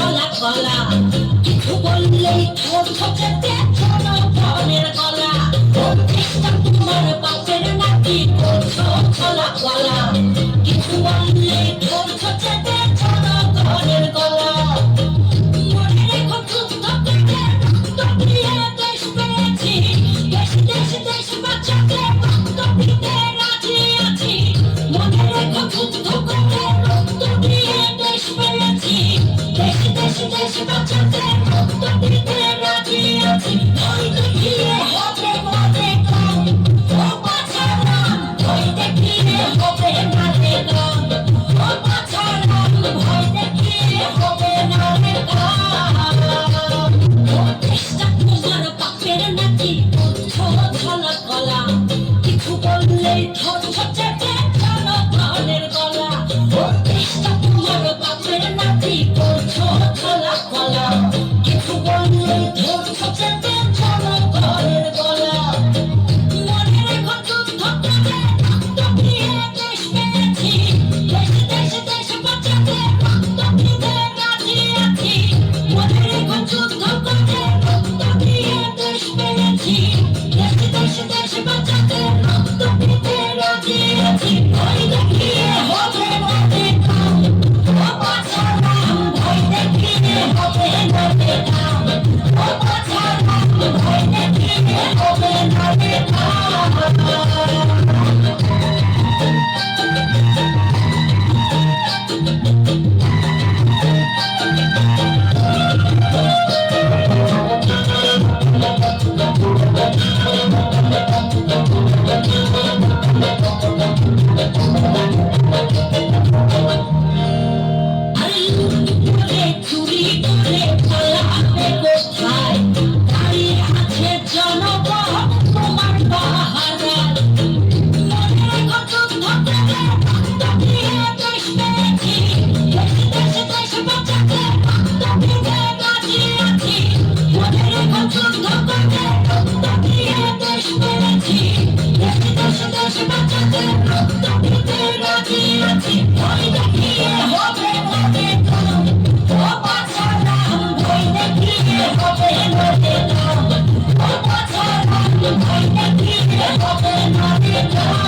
ছলা কলা কিছু বললেই ঠোঁট ছোটাতে ছোনো ধনের গলা চেষ্টা তোমার বাপের নাকি করছো ছলা কলা কিছু বললেই ঠোঁট ছোটাতে ছোনো ধনের গলা মনে রেখো যুদ্ধ করে রক্ত দিয়ে দেশ পেয়েছি দেশ দেশ দেশ বাঁচাতে রক্ত দিতে রাজি আছি মনে রেখো যুদ্ধ করে রক্ত দিয়ে দেশ পেয়েছি দেশ দেশ দেশ বাঁচাতে রক্ত দিতে রাজি আছি ভয় দেখিয়ে হবে মনে কম ও বাছারাম ভয় দেখিয়ে হবে না রে কম ও বাছারাম ভয় দেখিয়ে হবে না রে কম ও দেশটা তোমার বাপের নাকি করছো ছলা কলা কিছু বললেই ঠোঁট ছোটাতে ছোনো ধনের গলা ও দেশটা তোমার বাপের নাকি করছো ছলা কলা কিছু বললেই ঠোঁট ছোটাতে ছোনো ধনের গলা মনে রেখো যুদ্ধ করে রক্ত দিয়ে দেশ পেয়েছি দেশ দেশ দেশ বাঁচাতে রক্ত দিতে রাজি আছি মনে রেখো যুদ্ধ করে রক্ত দিয়ে দেশ পেয়েছি দেশ দেশ দেশ বাঁচাতে রক্ত দিতে রাজি আছি ভয় দেখিয়ে হবে মনে কম ও বাছারাম ভয় দেখিয়ে হবে না রে কম ও বাছারাম ভয় দেখিয়ে হবে না রে কম চুরি করে পালাবে কোথায় দাঁড়িয়ে আছে জনগণ তোমার বাহারায় মনে রেখো যুদ্ধ করে রক্ত দিয়ে দেশ পেয়েছি দেশ দেশ দেশ বাঁচাতে রক্ত দিতে রাজি আছি মনে রেখো যুদ্ধ করে রক্ত দিয়ে দেশ পেয়েছি দেশ দেশ দেশ বাঁচাতে রক্ত দিতে রাজি আছি ভয় দেখিয়ে হবে মনে কম ও বাছারাম ভয় দেখিয়ে হবে না রে কম ও বাছারাম ভয় দেখিয়ে হবে না রে কম